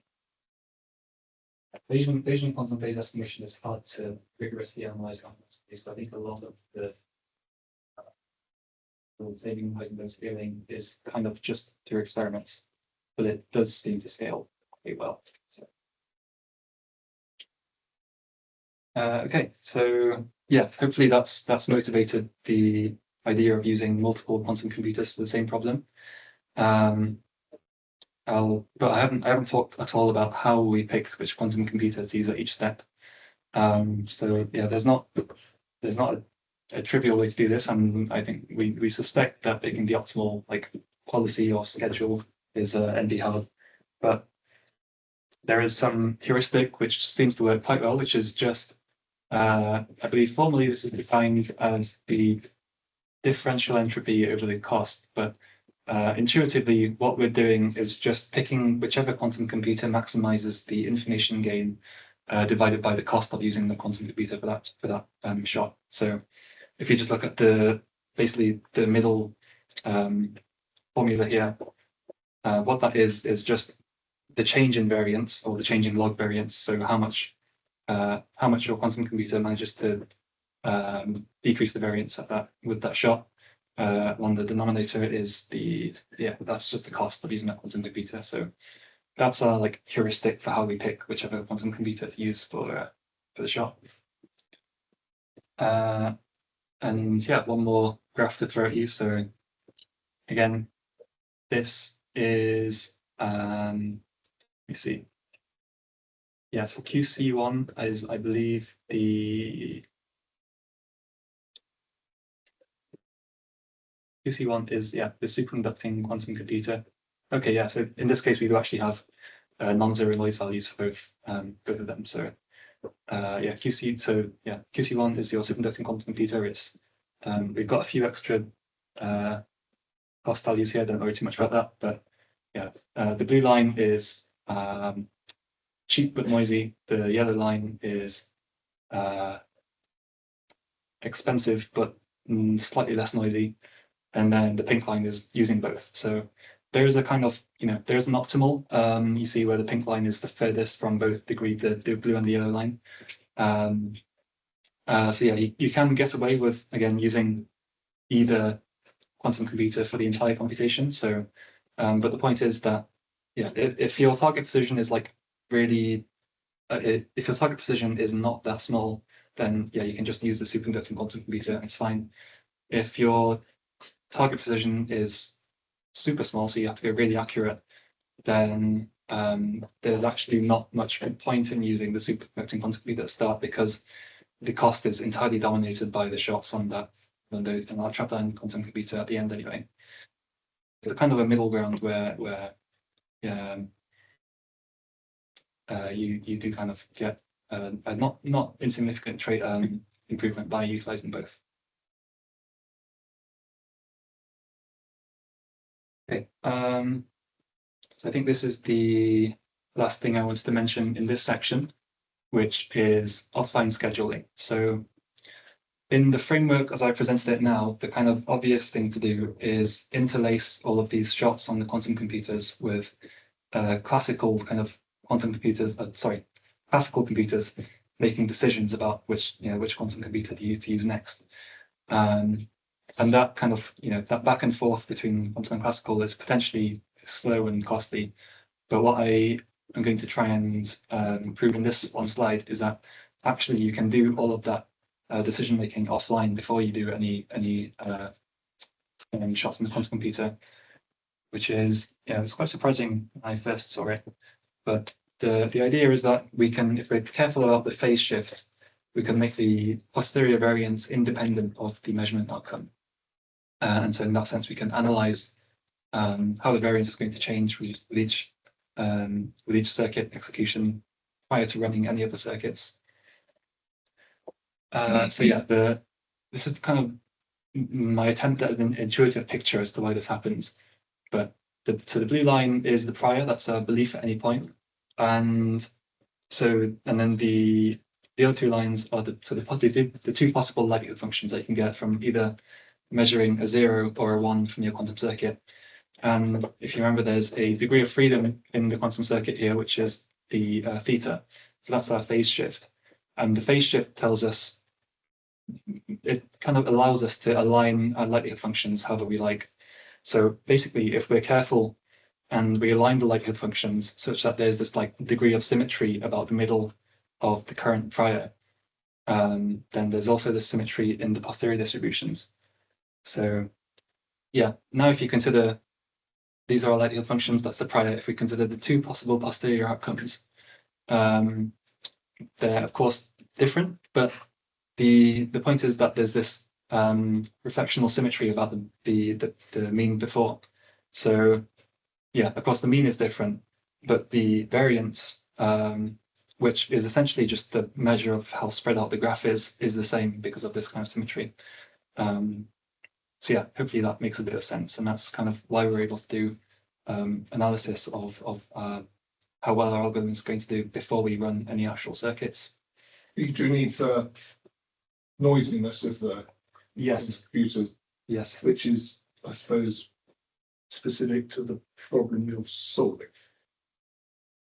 Bayesian quantum phase estimation is hard to rigorously analyze on this space, but I think a lot of the saving Heisenberg scaling is kind of just through experiments, but it does seem to scale quite well. So. Okay, so yeah, hopefully that's motivated the idea of using multiple quantum computers for the same problem. But I haven't talked at all about how we picked which quantum computer to use at each step. So yeah, there's not a trivial way to do this, and I think we suspect that picking the optimal like policy or schedule is NP hard, but there is some heuristic which seems to work quite well, which is just I believe formally this is defined as the differential entropy over the cost, but intuitively what we're doing is just picking whichever quantum computer maximizes the information gain divided by the cost of using the quantum computer for that shot. So if you just look at basically the middle formula here, what that is just the change in variance or the change in log variance. So how much your quantum computer manages to decrease the variance with that shot. On the denominator is that's just the cost of using that quantum computer. So that's our like heuristic for how we pick whichever quantum computer to use for the shot. And yeah, one more graph to throw at you. So again, this is let me see. Yeah, so QC1 is, I believe, the QC1 is the superconducting quantum computer. Okay, yeah. So in this case, we do actually have non-zero noise values for both of them. So yeah, QC. So yeah, QC1 is your superconducting quantum computer. It's we've got a few extra cost values here. Don't worry too much about that. But yeah, the blue line is cheap but noisy. The yellow line is expensive but slightly less noisy, and then the pink line is using both. So there is a kind of, there's an optimal. You see where the pink line is the furthest from both the blue and the yellow line. So yeah, you can get away with, again, using either quantum computer for the entire computation. So, but the point is that, yeah, if your target precision is like really, if your target precision is not that small, then yeah, you can just use the superconducting quantum computer and it's fine. If your target precision is super small, so you have to go really accurate, then there's actually not much point in using the superconducting quantum computer at the start because the cost is entirely dominated by the shots on that trapped ion quantum computer at the end anyway. So kind of a middle ground where you do kind of get a not insignificant trade improvement by utilizing both. Okay, so I think this is the last thing I wanted to mention in this section, which is offline scheduling. So in the framework as I presented it now, the kind of obvious thing to do is interlace all of these shots on the quantum computers with classical kind of quantum computers, classical computers making decisions about which quantum computer to use next. And that kind of, that back and forth between quantum and classical is potentially slow and costly. But what I am going to try and prove in this one slide is that actually you can do all of that decision making offline before you do any shots in the quantum computer, which is, it's quite surprising when I first saw it. But the idea is that we can, if we're careful about the phase shift, we can make the posterior variance independent of the measurement outcome. And so in that sense, we can analyze how the variance is going to change with each circuit execution prior to running any of the circuits. So yeah, this is kind of my attempt at an intuitive picture as to why this happens. But so the blue line is the prior, that's a belief at any point. And then the other two lines are the two possible likelihood functions that you can get from either measuring a 0 or a 1 from your quantum circuit. And if you remember, there's a degree of freedom in the quantum circuit here, which is the theta. So that's our phase shift. And the phase shift tells us, it kind of allows us to align our likelihood functions however we like. So basically, if we're careful and we align the likelihood functions such that there's this like degree of symmetry about the middle of the current prior, then there's also this symmetry in the posterior distributions. So yeah, now if you consider these are our likelihood functions, that's the prior. If we consider the two possible posterior outcomes, they're of course different, but the point is that there's this reflectional symmetry about the mean before. So yeah, of course the mean is different, but the variance, which is essentially just the measure of how spread out the graph is the same because of this kind of symmetry. So yeah, hopefully that makes a bit of sense, and that's kind of why we're able to do analysis of how well our algorithm is going to do before we run any actual circuits. You do need the noisiness of the computer, yes, which is, I suppose, specific to the problem you're solving.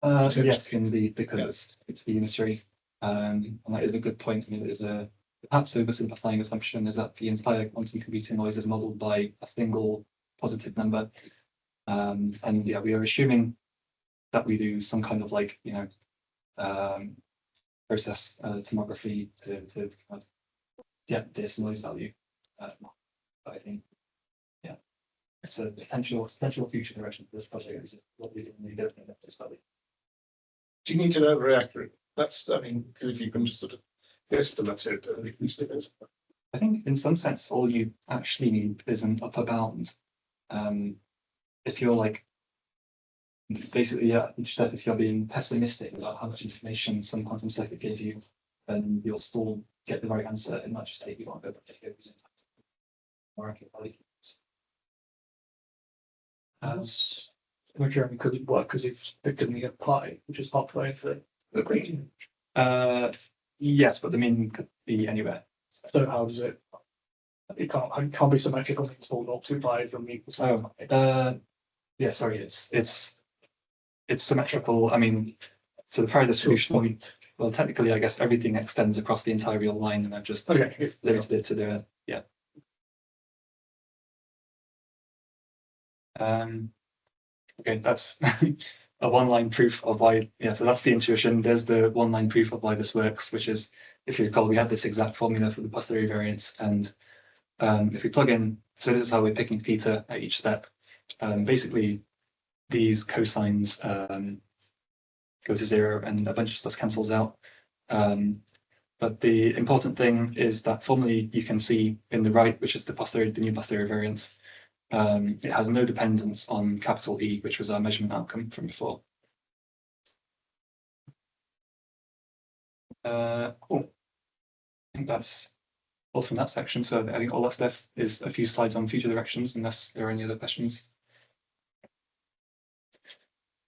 Yes, indeed, because it's the unitary, and that is a good point. I mean, it is a perhaps oversimplifying assumption is that the entire quantum computing noise is modeled by a single positive number. And yeah, we are assuming that we do some kind of like, process tomography to kind of get this noise value. But I think, yeah, it's a potential future direction for this project. Is what we don't know this value. Do you need to know very accurate? That's, I mean, because if you can just sort of guesstimate it, at least it is. I think in some sense, all you actually need is an upper bound. If you're like basically, yeah, each step, if you're being pessimistic about how much information some quantum circuit gave you, then you'll still get the right answer. It might just take you longer, but if you're using more accurate values. As Jeremy could it work because you've picked in the apply, which is halfway for the gradient. Yes, but the mean could be anywhere. So how does it? It can't be symmetrical. It's all 0.25 from equals. Yeah, sorry, it's symmetrical. I mean, so the prior distribution point. Well, technically, I guess everything extends across the entire real line, and I've just Okay. limited it to the yeah. Okay, that's a one-line proof of why. Yeah, so that's the intuition. There's the one-line proof of why this works, which is, if you recall, we had this exact formula for the posterior variance, and if we plug in, so this is how we're picking theta at each step. Basically, these cosines go to 0, and a bunch of stuff cancels out. But the important thing is that formally you can see in the right, which is the new posterior variance. It has no dependence on capital E, which was our measurement outcome from before. Cool. I think that's all from that section. So I think all that's left is a few slides on future directions, unless there are any other questions.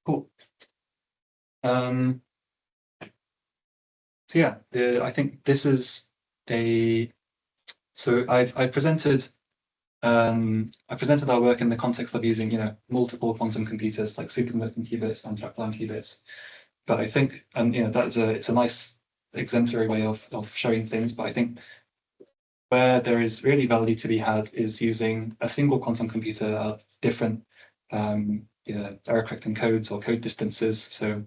Cool. So yeah, I think this is so I presented our work in the context of using, multiple quantum computers like superconducting qubits and trapped-ion qubits. But I think, and it's a nice exemplary way of showing things. But I think where there is really value to be had is using a single quantum computer at different, error correcting codes or code distances. So,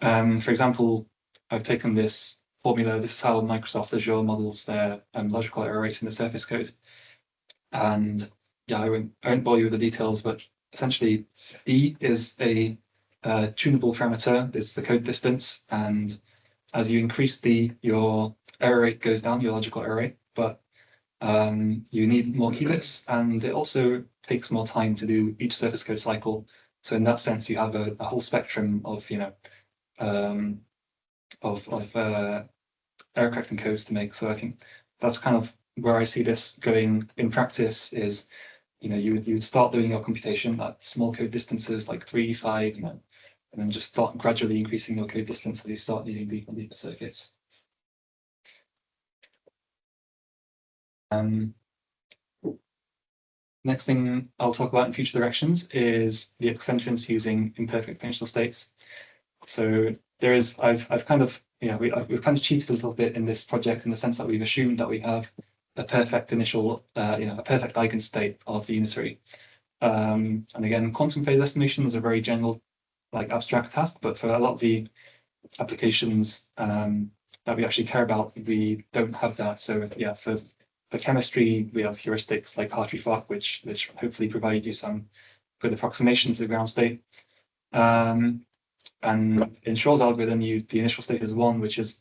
for example, I've taken this formula. This is how Microsoft Azure models their logical error rate in the surface code. And yeah, I won't bore you with the details, but essentially D is a tunable parameter. It's the code distance, and as you increase your error rate goes down, your logical error rate, but you need more qubits, and it also takes more time to do each surface code cycle. So in that sense, you have a whole spectrum of error correcting codes to make. So I think that's kind of where I see this going in practice is, you would start doing your computation at small code distances like 3, 5, and then just start gradually increasing your code distance as you start needing deeper and deeper circuits. Next thing I'll talk about in future directions is the extensions using imperfect tangential states. So we've kind of cheated a little bit in this project in the sense that we've assumed that we have a perfect initial, a perfect eigenstate of the unitary. And again, quantum phase estimation is a very general, abstract task, but for a lot of the applications that we actually care about, we don't have that. So yeah, for chemistry, we have heuristics like Hartree-Fock, which hopefully provide you some good approximation to the ground state. And in Shor's algorithm, the initial state is 1, which is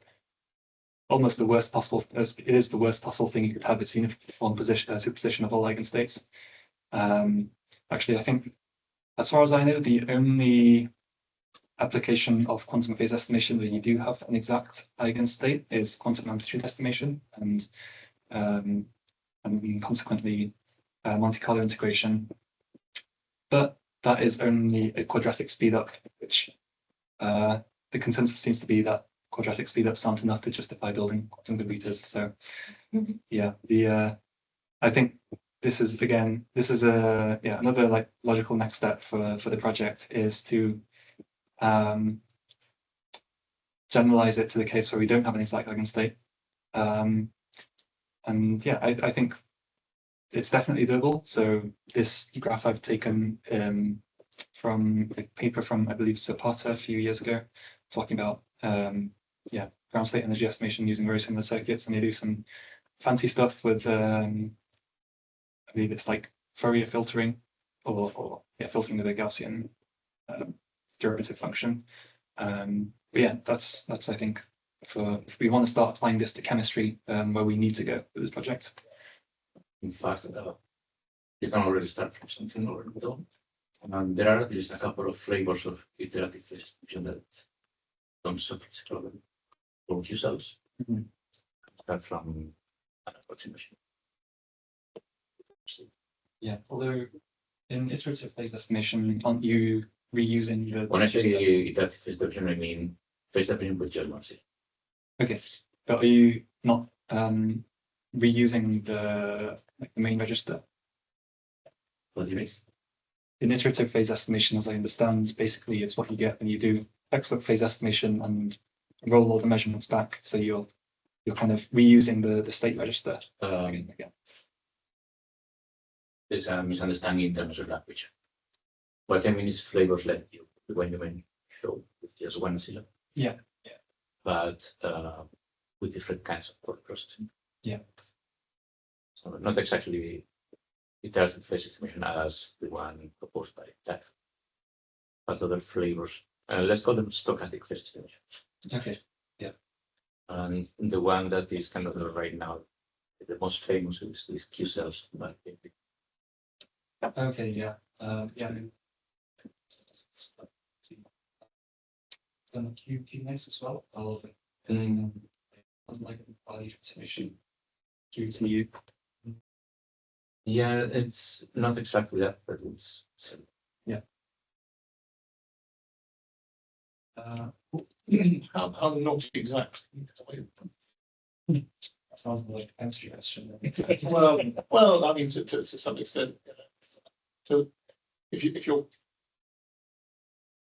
almost the worst possible. It is the worst possible thing you could have. It's uniform superposition of all eigenstates. Actually, I think, as far as I know, the only application of quantum phase estimation where you do have an exact eigenstate is quantum amplitude estimation, and consequently Monte Carlo integration. But that is only a quadratic speedup, which the consensus seems to be that quadratic speedups aren't enough to justify building quantum computers. So yeah, I think this is another logical next step for the project is to generalize it to the case where we don't have an exact eigenstate. And yeah, I think it's definitely doable. So this graph I've taken from a paper from, I believe, Zapata a few years ago, talking about ground state energy estimation using very similar circuits, and they do some fancy stuff with I believe it's like Fourier filtering or filtering with a Gaussian derivative function. But yeah, that's I think if we want to start applying this to chemistry, where we need to go with this project. In fact, you can already start from something already done. And there are at least a couple of flavors of iterative phase estimation that don't suffer for Q cells. Start from an approximation. Yeah, although in iterative phase estimation, aren't you reusing the? When I say iterative phase estimation, I mean phase estimation with just one cell. Okay, but are you not reusing the main register? What do you mean? In iterative phase estimation, as I understand, basically it's what you get when you do expert phase estimation and roll all the measurements back. So you're kind of reusing the state register. Again. There's a misunderstanding in terms of language. What I mean is flavors like you when you mean show with just one syllable. Yeah. But with different kinds of word processing. Yeah. So not exactly iterative phase estimation as the one proposed by TAF, but other flavors. Let's call them stochastic phase estimation. Okay. Yeah. And the one that is kind of right now, the most famous is Q cells. Okay. Yeah. Yeah. Done a Q nice as well. Of like value transformation Q to U. Yeah, it's not exactly that, but it's yeah. How not exactly? That sounds more like a chemistry question. Well, I mean, to some extent. So, if you're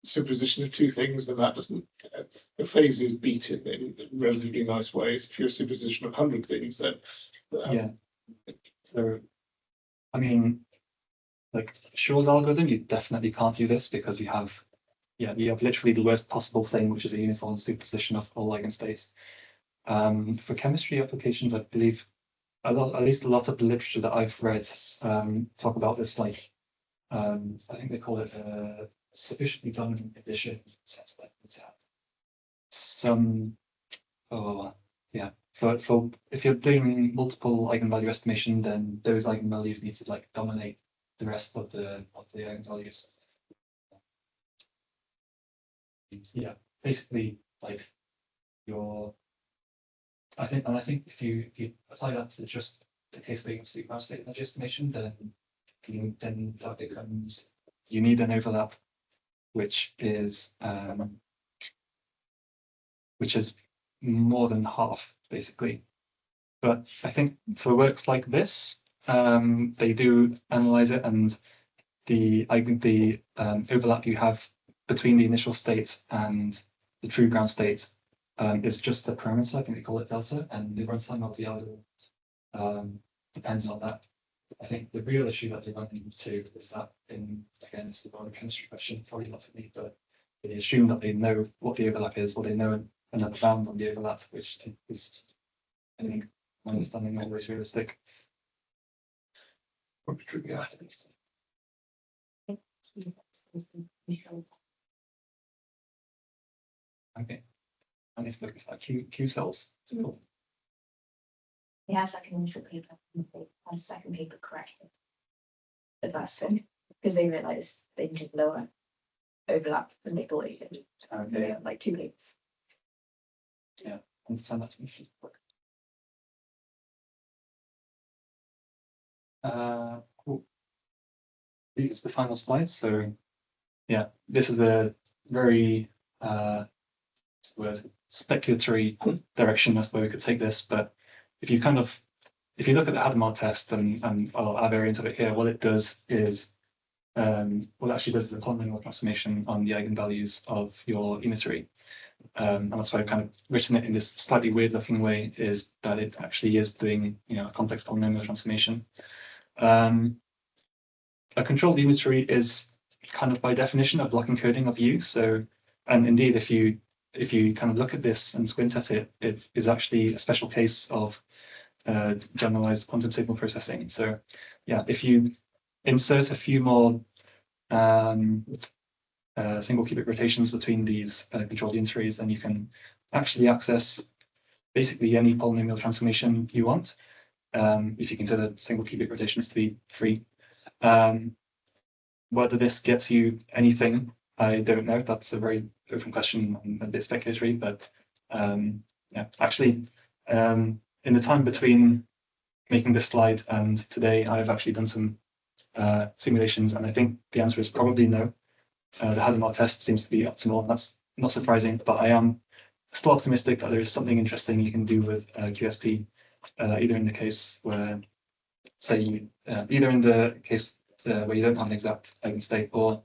superposition of two things, then that doesn't. The phases beat it in relatively nice ways. If you're a superposition of 100 things, then yeah. So, I mean, like Shaw's algorithm, you definitely can't do this because you have literally the worst possible thing, which is a uniform superposition of all eigenstates. For chemistry applications, I believe at least a lot of the literature that I've read talk about this, like I think they call it sufficiently dominant addition, in the sense that it's some for if you're doing multiple eigenvalue estimation, then those eigenvalues need to like dominate the rest of the eigenvalues. Yeah, basically like I think if you apply that to just the case where you sleep mouse state energy estimation, then that becomes you need an overlap which is more than half basically. But I think for works like this, they do analyze it, and the overlap you have between the initial state and the true ground state is just a parameter. I think they call it delta, and the runtime of the algorithm depends on that. I think the real issue that they run into is that again, it's the broader chemistry question, probably not for me, but they assume that they know what the overlap is, or they know another bound on the overlap, which is, I think, my understanding, always realistic. Yeah. Okay. I need to look at that Q cells. They had like an initial paper, and they had a second paper corrected the first thing because they realised they needed lower overlap than they thought they did. Okay. Like 2 links. Yeah, understand that to me. Cool. It's the final slide. So, yeah, this is a very what's the word, speculatory direction as though we could take this, but if you look at the Hadamard test and our variant of it here, what it does is what it actually does is a polynomial transformation on the eigenvalues of your unitary. And that's why I've kind of written it in this slightly weird looking way, is that it actually is doing a complex polynomial transformation. A controlled unitary is kind of by definition a block encoding of U. So, and indeed, if you kind of look at this and squint at it, it is actually a special case of generalized quantum signal processing. So, yeah, if you insert a few more single qubit rotations between these controlled unitaries, then you can actually access basically any polynomial transformation you want, if you consider single qubit rotations to be free. Whether this gets you anything, I don't know. That's a very open question and a bit speculatory, but yeah, actually, in the time between making this slide and today, I've actually done some simulations, and I think the answer is probably no. The Hadamard test seems to be optimal. That's not surprising, but I am still optimistic that there is something interesting you can do with QSP, either in the case where, say, either in the case where you don't have an exact eigenstate, or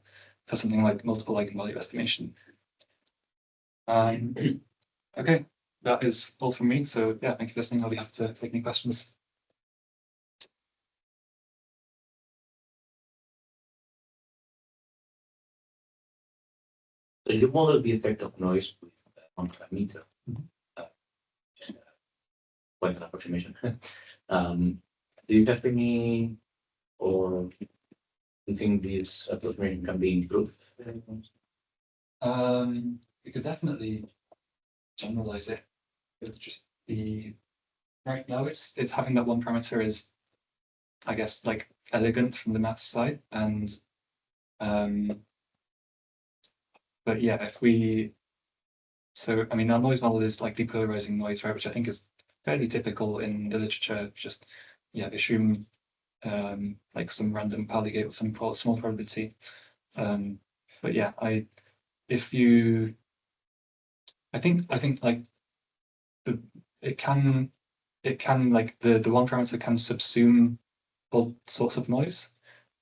for something like multiple eigenvalue estimation. Okay, that is all from me. So yeah, thank you for listening. I'll be happy to take any questions. So you model the effect of noise with one parameter. Quite an approximation. Do you have any, or do you think this approximation can be improved? We could definitely generalize it. It would just be right now. It's having that one parameter is, I guess, like elegant from the math side, and but yeah, if we, so I mean, our noise model is like depolarizing noise, right, which I think is fairly typical in the literature. Just yeah, assume like some random polygate with some small probability. But yeah, I think like it can like the one parameter can subsume all sorts of noise.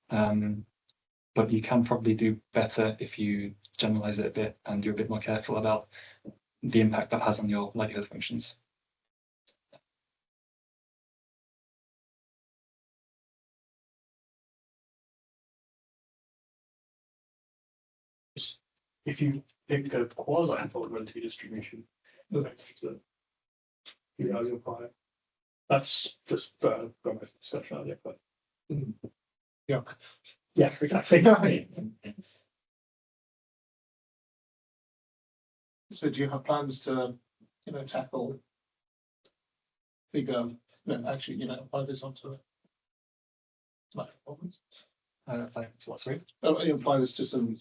But you can probably do better if you generalize it a bit and you're a bit more careful about the impact that has on your likelihood functions. If you pick a quasi-fault-tolerant distribution, to you know, you'll apply it. That's just grammar exception idea, but Yeah. yeah, exactly. So do you have plans to, tackle bigger, actually, apply this onto problems? What's right? You apply this to some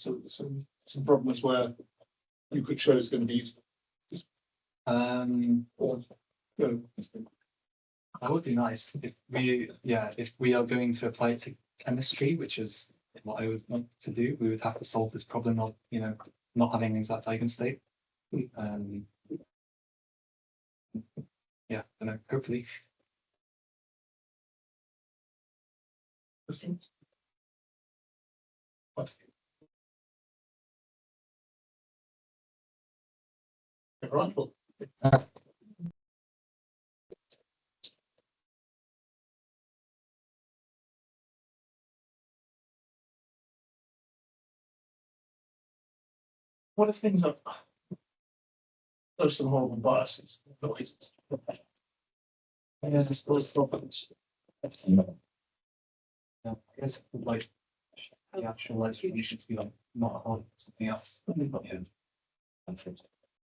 problems where you could show it's going to be useful. Or, That would be nice if we are going to apply it to chemistry, which is what I would want to do. We would have to solve this problem of not having an exact eigenstate. Yeah, I know, hopefully. questions? What? Right, well, what if things are, there's some horrible biases, noises. And there's those problems. Yeah, I guess like the actual explanation to be like not a whole something else. But yeah.